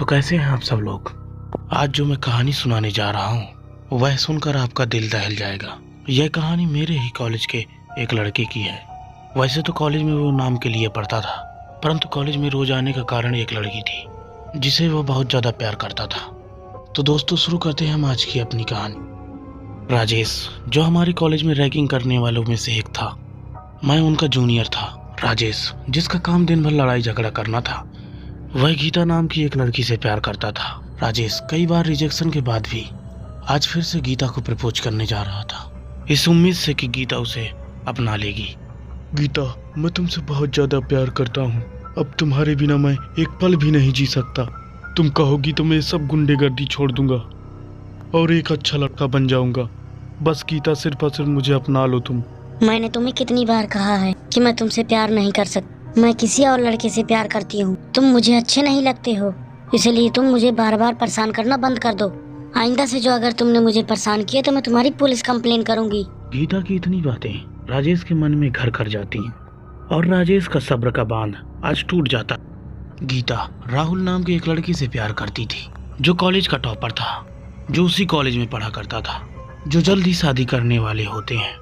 तो कैसे हैं आप सब लोग। आज जो मैं कहानी सुनाने जा रहा हूँ वह सुनकर आपका दिल दहल जाएगा। यह कहानी मेरे ही कॉलेज के एक लड़के की है। वैसे तो कॉलेज में वो नाम के लिए पढ़ता था, परंतु कॉलेज में रोज आने का कारण एक लड़की थी जिसे वो बहुत ज़्यादा प्यार करता था। तो दोस्तों शुरू करते हैं हम आज की अपनी कहानी। राजेश जो हमारे कॉलेज में रैगिंग करने वालों में से एक था। मैं उनका जूनियर था। राजेश जिसका काम दिन भर लड़ाई झगड़ा करना था, वह गीता नाम की एक लड़की से प्यार करता था। राजेश कई बार रिजेक्शन के बाद भी आज फिर से गीता को प्रपोज करने जा रहा था, इस उम्मीद से कि गीता उसे अपना लेगी। गीता, मैं तुमसे बहुत ज्यादा प्यार करता हूँ। अब तुम्हारे बिना मैं एक पल भी नहीं जी सकता। तुम कहोगी तो मैं सब गुंडेगर्दी छोड़ दूंगा और एक अच्छा लड़का बन जाऊंगा। बस गीता, सिर्फ और सिर्फ मुझे अपना लो तुम। मैंने तुम्हें कितनी बार कहा है कि मैं तुमसे प्यार नहीं कर सकती। मैं किसी और लड़के से प्यार करती हूँ। तुम मुझे अच्छे नहीं लगते हो, इसलिए तुम मुझे बार बार परेशान करना बंद कर दो। आइंदा से जो अगर तुमने मुझे परेशान किया तो मैं तुम्हारी पुलिस कंप्लेन करूंगी। गीता की इतनी बातें राजेश के मन में घर कर जाती हैं और राजेश का सब्र का बांध आज टूट जाता। गीता राहुल नाम की एक लड़की से प्यार करती थी जो कॉलेज का टॉपर था, जो उसी कॉलेज में पढ़ा करता था, जो जल्द ही शादी करने वाले होते हैं।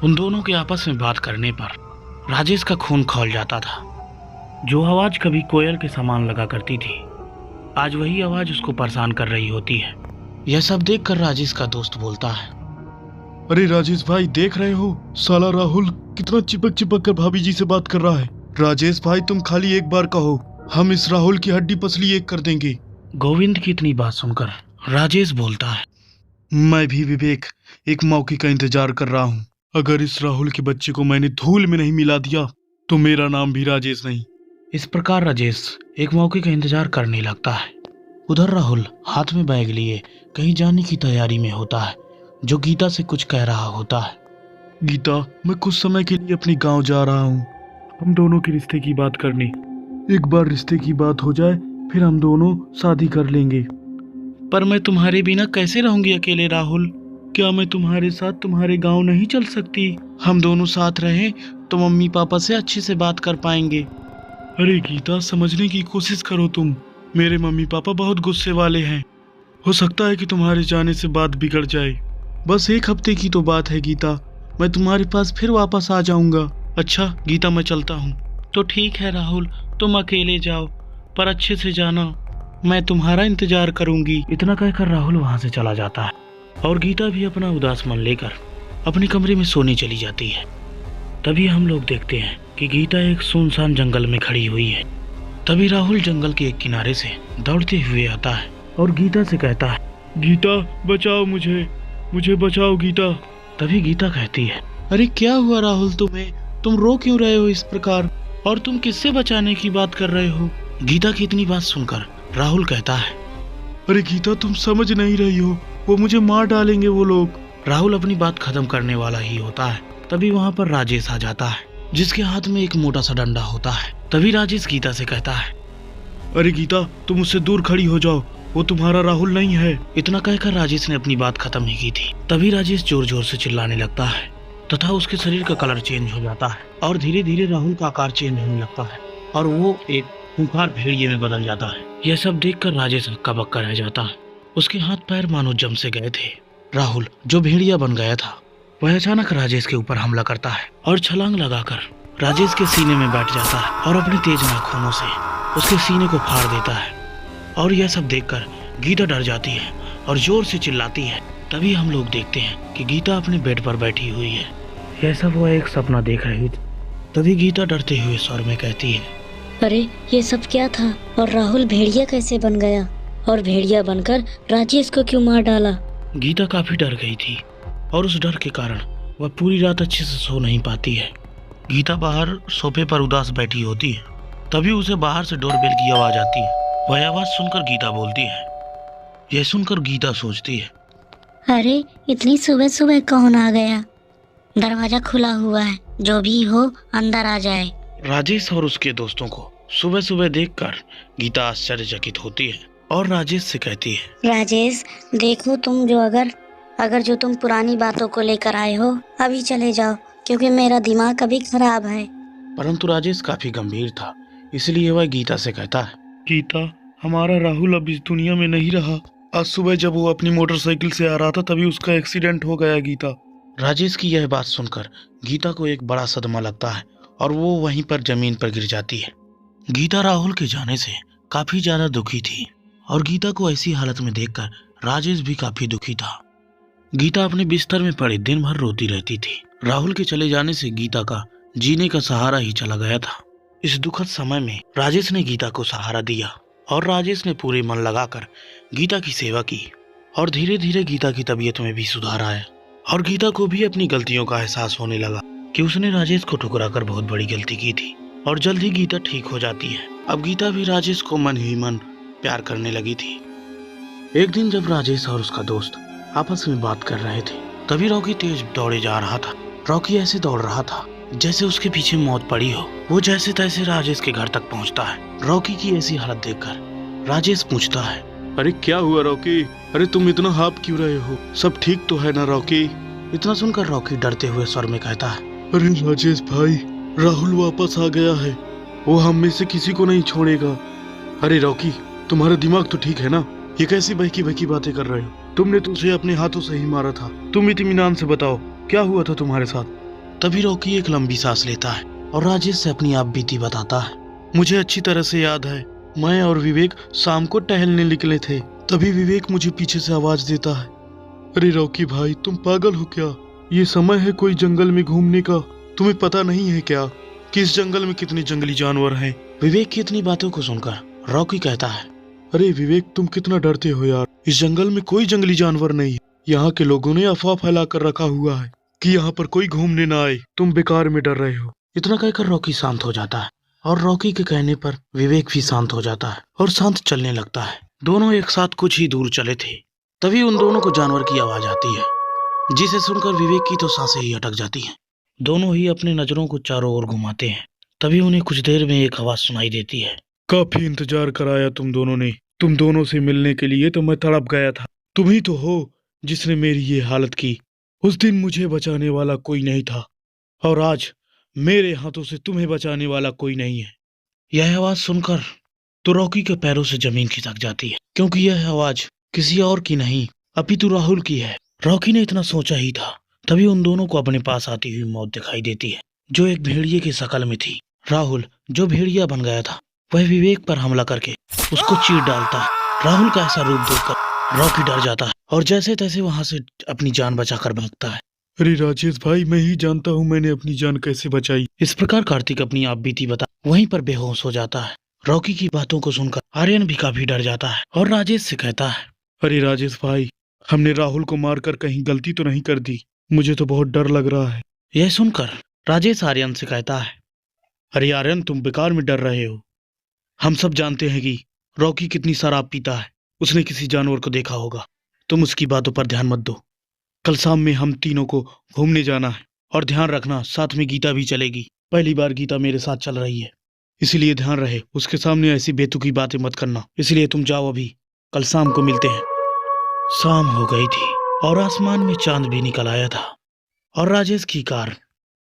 उन दोनों के आपस में बात करने पर राजेश का खून खौल जाता था। जो आवाज कभी कोयल के समान लगा करती थी, आज वही आवाज उसको परेशान कर रही होती है। यह सब देखकर राजेश का दोस्त बोलता है, अरे राजेश भाई, देख रहे हो साला राहुल कितना चिपक चिपक कर भाभी जी से बात कर रहा है। राजेश भाई, तुम खाली एक बार कहो, हम इस राहुल की हड्डी पसली एक कर देंगे। गोविंद की इतनी बात सुनकर राजेश बोलता है, मैं भी विवेक एक मौके का इंतजार कर रहा हूँ। अगर इस राहुल के बच्चे को मैंने धूल में नहीं मिला दिया तो मेरा नाम भी राजेश नहीं। इस प्रकार राजेश एक मौके का इंतजार करने लगता है। उधर राहुल हाथ में बैग लिए कहीं जाने की तैयारी में होता है, जो गीता से कुछ कह रहा होता है। गीता, मैं कुछ समय के लिए अपने गांव जा रहा हूँ, हम दोनों के रिश्ते की बात करने। एक बार रिश्ते की बात हो जाए फिर हम दोनों शादी कर लेंगे। पर मैं तुम्हारे बिना कैसे रहूंगी अकेले राहुल। क्या मैं तुम्हारे साथ तुम्हारे गांव नहीं चल सकती? हम दोनों साथ रहें तो मम्मी पापा से अच्छे से बात कर पाएंगे। अरे गीता, समझने की कोशिश करो तुम। मेरे मम्मी पापा बहुत गुस्से वाले हैं। हो सकता है कि तुम्हारे जाने से बात बिगड़ जाए। बस एक हफ्ते की तो बात है गीता, मैं तुम्हारे पास फिर वापस आ जाऊंगा। अच्छा गीता, मैं चलता हूँ। तो ठीक है राहुल, तुम अकेले जाओ पर अच्छे से जाना, मैं तुम्हारा इंतजार करूंगी। इतना कहकर राहुल वहां से चला जाता है और गीता भी अपना उदास मन लेकर अपने कमरे में सोने चली जाती है। तभी हम लोग देखते हैं कि गीता एक सुनसान जंगल में खड़ी हुई है। तभी राहुल जंगल के एक किनारे से दौड़ते हुए आता है और गीता से कहता है, गीता बचाओ मुझे, मुझे बचाओ गीता। तभी गीता कहती है, अरे क्या हुआ राहुल तुम्हें, तुम रो क्यों रहे हो इस प्रकार, और तुम किससे बचाने की बात कर रहे हो। गीता की इतनी बात सुनकर राहुल कहता है, अरे गीता, तुम समझ नहीं रही हो, वो मुझे मार डालेंगे वो लोग। राहुल अपनी बात खत्म करने वाला ही होता है। तभी वहाँ पर राजेश आ जाता है जिसके हाथ में एक मोटा सा डंडा होता है। तभी राजेश गीता से कहता है, अरे गीता, तुम उससे दूर खड़ी हो जाओ, वो तुम्हारा राहुल नहीं है। इतना कहकर राजेश ने अपनी बात खत्म ही की थी। तभी राजेश जोर जोर से चिल्लाने लगता है तथा उसके शरीर का कलर चेंज हो जाता है और धीरे धीरे राहुल का आकार चेंज होने लगता है और वो एक खूंखार भेड़िए में बदल जाता है। यह सब देखकर राजेश हक्का बक्का रह जाता है। उसके हाथ पैर मानो जम से गए थे। राहुल जो भेड़िया बन गया था वह अचानक राजेश के ऊपर हमला करता है और छलांग लगाकर राजेश के सीने में बैठ जाता है और अपनी तेज नाखूनों से उसके सीने को फाड़ देता है। और यह सब देखकर गीता डर जाती है और जोर से चिल्लाती है। तभी हम लोग देखते हैं कि गीता अपने बेड पर बैठी हुई है। यह सब वह एक सपना देख रही थी। तभी गीता डरते हुए स्वर में कहती है, अरे ये सब क्या था, और राहुल भेड़िया कैसे बन गया, और भेड़िया बनकर राजेश को क्यों मार डाला। गीता काफी डर गई थी और उस डर के कारण वह पूरी रात अच्छे से सो नहीं पाती है। गीता बाहर सोफे पर उदास बैठी होती है। तभी उसे बाहर से डोरबेल की आवाज आती है। वह आवाज सुनकर गीता बोलती है। यह सुनकर गीता सोचती है, अरे इतनी सुबह सुबह कौन आ गया, दरवाजा खुला हुआ है, जो भी हो अंदर आ जाए। राजेश और उसके दोस्तों को सुबह सुबह देखकर गीता आश्चर्यचकित होती है और राजेश से कहती है, राजेश देखो, तुम जो अगर जो तुम पुरानी बातों को लेकर आए हो अभी चले जाओ, क्योंकि मेरा दिमाग अभी खराब है। परंतु राजेश काफी गंभीर था, इसलिए वह गीता से कहता है, गीता, हमारा राहुल अब इस दुनिया में नहीं रहा। आज सुबह जब वो अपनी मोटरसाइकिल से आ रहा था तभी उसका एक्सीडेंट हो गया गीता। राजेश की यह बात सुनकर गीता को एक बड़ा सदमा लगता है और वो वहीं पर जमीन पर गिर जाती है। गीता राहुल के जाने से काफी ज्यादा दुखी थी और गीता को ऐसी हालत में देखकर राजेश भी काफी दुखी था। गीता अपने बिस्तर में पड़े दिन भर रोती रहती थी। राहुल के चले जाने से गीता का जीने का सहारा ही चला गया था। इस दुखद समय में राजेश ने गीता को सहारा दिया और राजेश ने पूरे मन लगाकर गीता की सेवा की और धीरे धीरे गीता की तबीयत में भी सुधार आया और गीता को भी अपनी गलतियों का एहसास होने लगा कि उसने राजेश को ठुकराकर बहुत बड़ी गलती की थी और जल्द ही गीता ठीक हो जाती है। अब गीता भी राजेश को मन ही मन प्यार करने लगी थी। एक दिन जब राजेश और उसका दोस्त आपस में बात कर रहे थे तभी रॉकी तेज दौड़े जा रहा था। रॉकी ऐसे दौड़ रहा था जैसे उसके पीछे मौत पड़ी हो। वो जैसे तैसे राजेश के घर तक पहुंचता है। रॉकी की ऐसी हालत देखकर राजेश पूछता है, अरे क्या हुआ रॉकी? अरे तुम इतना हाफ क्यों रहे हो? सब ठीक तो है ना रॉकी? इतना सुनकर रॉकी डरते हुए स्वर में कहता है, अरे राजेश भाई, राहुल वापस आ गया है। वो हम में से किसी को नहीं छोड़ेगा। अरे रॉकी, तुम्हारा दिमाग तो ठीक है ना? ये कैसी बहकी बहकी बातें कर रहे हो? तुमने तो उसे अपने हाथों से ही मारा था। तुम इत्मीनान से बताओ क्या हुआ था तुम्हारे साथ? तभी रॉकी एक लंबी सांस लेता है और राजेश से अपनी आप बीती बताता है। मुझे अच्छी तरह से याद है, मैं और विवेक शाम को टहलने निकले थे। तभी विवेक मुझे पीछे से आवाज देता है, अरे रॉकी भाई, तुम पागल हो क्या? ये समय है कोई जंगल में घूमने का। तुम्हें पता नहीं है क्या कि इस जंगल में कितने जंगली जानवर हैं? विवेक की इतनी बातों को सुनकर रॉकी कहता है, अरे विवेक, तुम कितना डरते हो यार। इस जंगल में कोई जंगली जानवर नहीं है। यहाँ के लोगों ने अफवाह फैला कर रखा हुआ है कि यहाँ पर कोई घूमने ना आए। तुम बेकार में डर रहे हो। इतना कहकर रॉकी शांत हो जाता है और रॉकी के कहने पर विवेक भी शांत हो जाता है और शांत चलने लगता है। दोनों एक साथ कुछ ही दूर चले थे तभी उन दोनों को जानवर की आवाज आती है, जिसे सुनकर विवेक की तो सांसें ही अटक जाती हैं। दोनों ही अपनी नजरों को चारों ओर घुमाते हैं। तभी उन्हें कुछ देर में एक आवाज सुनाई देती है, काफी इंतजार कराया तुम दोनों ने। तुम दोनों से मिलने के लिए तो मैं तड़प गया था। तुम ही तो हो जिसने मेरी ये हालत की। उस दिन मुझे बचाने वाला कोई नहीं था और आज मेरे हाथों से तुम्हें बचाने वाला कोई नहीं है। यह आवाज सुनकर तो रॉकी के पैरों से जमीन खिसक जाती है, क्योंकि यह आवाज किसी और की नहीं अपितु राहुल की है। रॉकी ने इतना सोचा ही था तभी उन दोनों को अपने पास आती हुई मौत दिखाई देती है, जो एक भेड़िए की शक्ल में थी। राहुल जो भेड़िया बन गया था वह विवेक पर हमला करके उसको चीर डालता है। राहुल का ऐसा रूप देखकर रॉकी डर जाता है और जैसे तैसे वहां से अपनी जान बचाकर भागता है। अरे राजेश भाई, मैं ही जानता हूँ मैंने अपनी जान कैसे बचाई। इस प्रकार कार्तिक अपनी आप बीती बता वहीं पर बेहोश हो जाता है। रॉकी की बातों को सुनकर आर्यन भी काफी डर जाता है और राजेश से कहता है, अरे राजेश भाई, हमने राहुल को मारकर कहीं गलती तो नहीं कर दी? मुझे तो बहुत डर लग रहा है। यह सुनकर राजेश आर्यन से कहता है, अरे आर्यन, तुम बेकार में डर रहे हो। हम सब जानते हैं कि रॉकी कितनी शराब पीता है। उसने किसी जानवर को देखा होगा। तुम उसकी बातों पर ध्यान मत दो। कल शाम में हम तीनों को घूमने जाना है और ध्यान रखना साथ में गीता भी चलेगी। पहली बार गीता मेरे साथ चल रही है, इसलिए ध्यान रहे उसके सामने ऐसी बेतुकी बातें मत करना। इसलिए तुम जाओ, अभी कल शाम को मिलते हैं। शाम हो गई थी और आसमान में चांद भी निकल आया था और राजेश की कार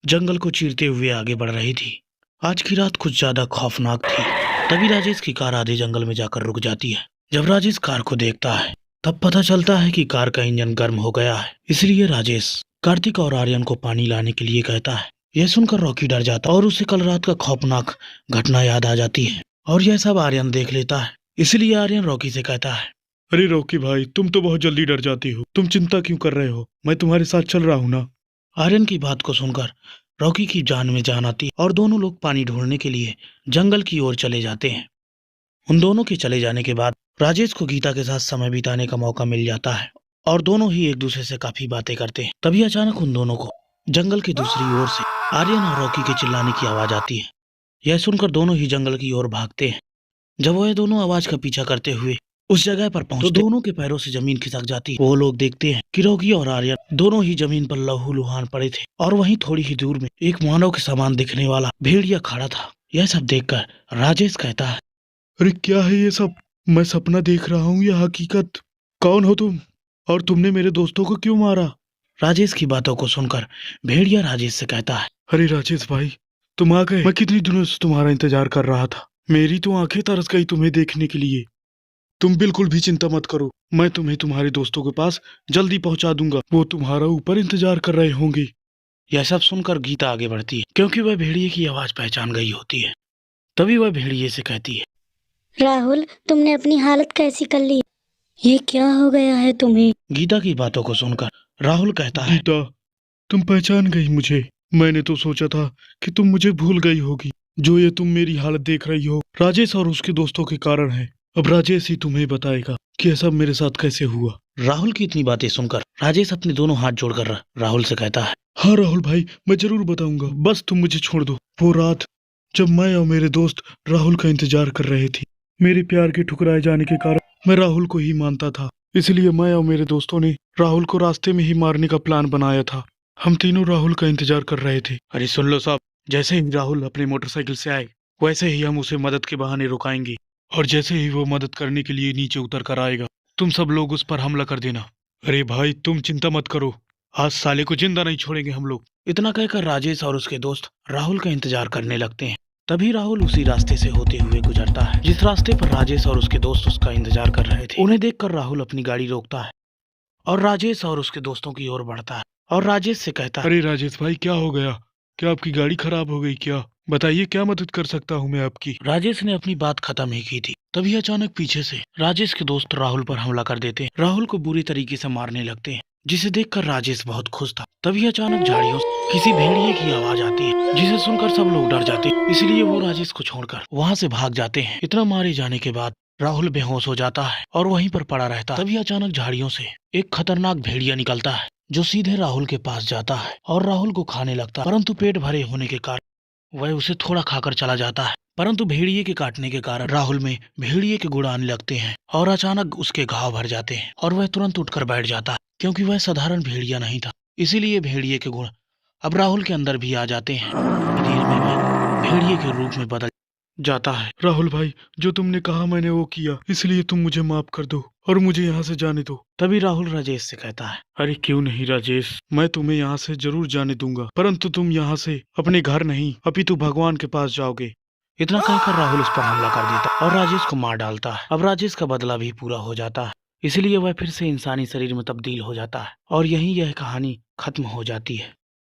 जंगल को चीरते हुए आगे बढ़ रही थी। आज की रात कुछ ज्यादा खौफनाक थी। तभी राजेश की कार आधे जंगल में जाकर रुक जाती है। जब राजेश कार को देखता है तब पता चलता है कि कार का इंजन गर्म हो गया है। इसलिए राजेश कार्तिक और आर्यन को पानी लाने के लिए कहता है। यह सुनकर रॉकी डर जाता है और उसे कल रात का खौफनाक घटना याद आ जाती है और यह सब आर्यन देख लेता है। इसलिए आर्यन रॉकी से कहता है, अरे रॉकी भाई, तुम तो बहुत जल्दी डर जाती हो। तुम चिंता क्यों कर रहे हो? मैं तुम्हारे साथ चल रहा हूँ ना। आर्यन की बात को सुनकर रॉकी की जान में जान आती है और दोनों लोग पानी ढूंढने के लिए जंगल की ओर चले जाते हैं। उन दोनों के चले जाने के बाद राजेश को गीता के साथ समय बिताने का मौका मिल जाता है और दोनों ही एक दूसरे से काफी बातें करते हैं। तभी अचानक उन दोनों को जंगल की दूसरी ओर से आर्यन और रॉकी के चिल्लाने की आवाज आती है। यह सुनकर दोनों ही जंगल की ओर भागते हैं। जब वह दोनों आवाज का पीछा करते हुए उस जगह पर पहुंचते तो दोनों के पैरों से जमीन खिसक जाती है। वो लोग देखते हैं कि रॉकी और आर्यन दोनों ही जमीन पर लहूलुहान पड़े थे और वहीं थोड़ी ही दूर में एक मानव के समान दिखने वाला भेड़िया खड़ा था। यह सब देखकर राजेश कहता है, अरे क्या है ये सब? मैं सपना देख रहा हूँ या हकीकत? कौन हो तुम और तुमने मेरे दोस्तों को क्यों मारा? राजेश की बातों को सुनकर भेड़िया राजेश से कहता है, अरे राजेश भाई, तुम आ गए। मैं कितनी दिनों से तुम्हारा इंतजार कर रहा था। मेरी तो आंखें तरस गई तुम्हें देखने के लिए। तुम बिल्कुल भी चिंता मत करो, मैं तुम्हें तुम्हारे दोस्तों के पास जल्दी पहुंचा दूंगा। वो तुम्हारा ऊपर इंतजार कर रहे होंगे। यह सब सुनकर गीता आगे बढ़ती है, क्योंकि वह भेड़िए की आवाज पहचान गई होती है। तभी वह भेड़िए से कहती है, राहुल, तुमने अपनी हालत कैसी कर ली? ये क्या हो गया है तुम्हें? गीता की बातों को सुनकर राहुल कहता है, गीता, तुम पहचान गई मुझे। मैंने तो सोचा था कि तुम मुझे भूल गई होगी। जो ये तुम मेरी हालत देख रही हो, राजेश और उसके दोस्तों के कारण है। अब राजेश ही तुम्हें बताएगा कि ये सब मेरे साथ कैसे हुआ। राहुल की इतनी बातें सुनकर राजेश अपने दोनों हाथ जोड़कर राहुल से कहता है, हाँ राहुल भाई, मैं जरूर बताऊंगा, बस तुम मुझे छोड़ दो। वो रात जब मैं और मेरे दोस्त राहुल का इंतजार कर रहे थे, मेरे प्यार के ठुकराए जाने के कारण मैं राहुल को ही मानता था, इसलिए मैं और मेरे दोस्तों ने राहुल को रास्ते में ही मारने का प्लान बनाया था। हम तीनों राहुल का इंतजार कर रहे थे। अरे सुन लो साहब, जैसे ही राहुल अपने मोटरसाइकिल से आए वैसे ही हम उसे मदद के बहाने रुकाएंगे, और जैसे ही वो मदद करने के लिए नीचे उतर कर आएगा, तुम सब लोग उस पर हमला कर देना। अरे भाई तुम चिंता मत करो, आज साले को जिंदा नहीं छोड़ेंगे हम लोग। इतना कहकर राजेश और उसके दोस्त राहुल का इंतजार करने लगते हैं। तभी राहुल उसी रास्ते से होते हुए गुजरता है जिस रास्ते पर राजेश और उसके दोस्त उसका इंतजार कर रहे थे। उन्हें देखकर राहुल अपनी गाड़ी रोकता है और राजेश और उसके दोस्तों की ओर बढ़ता है और राजेश से कहता है, अरे राजेश भाई, क्या हो गया? क्या आपकी गाड़ी खराब हो गई क्या? बताइए, क्या मदद कर सकता हूँ मैं आपकी? राजेश ने अपनी बात खत्म ही की थी, तभी अचानक पीछे से राजेश के दोस्त राहुल पर हमला कर देते हैं। राहुल को बुरी तरीके से मारने लगते हैं, जिसे देखकर राजेश बहुत खुश था। तभी अचानक झाड़ियों से किसी भेड़िए की आवाज आती है, जिसे सुनकर सब लोग डर जाते हैं, इसलिए वो राजेश को छोड़कर वहाँ से भाग जाते हैं। इतना मारे जाने के बाद राहुल बेहोश हो जाता है और वहीं पर पड़ा रहता है। तभी अचानक झाड़ियों से एक खतरनाक भेड़िया निकलता है जो सीधे राहुल के पास जाता है और राहुल को खाने लगता है, परंतु पेट भरे होने के कारण वह उसे थोड़ा खाकर चला जाता है। परंतु भेड़िए के काटने के कारण राहुल में भेड़िए के गुण आने लगते हैं और अचानक उसके घाव भर जाते हैं और वह तुरंत उठकर बैठ जाता है, क्योंकि वह साधारण भेड़िया नहीं था। इसीलिए भेड़िए के गुण अब राहुल के अंदर भी आ जाते हैं। धीरे में वह भेड़िए के रूप में बदल जाता है। राहुल भाई, जो तुमने कहा मैंने वो किया, इसलिए तुम मुझे माफ कर दो और मुझे यहाँ से जाने दो। तभी राहुल राजेश से कहता है, अरे क्यों नहीं राजेश, मैं तुम्हें यहाँ से जरूर जाने दूंगा, परंतु तुम यहाँ से अपने घर नहीं अपितु भगवान के पास जाओगे। इतना कहकर राहुल उस पर हमला कर देता और राजेश को मार डालता है। अब राजेश का बदला भी पूरा हो जाता है, इसलिए वह फिर से इंसानी शरीर में तब्दील हो जाता है और यहीं यह कहानी खत्म हो जाती है।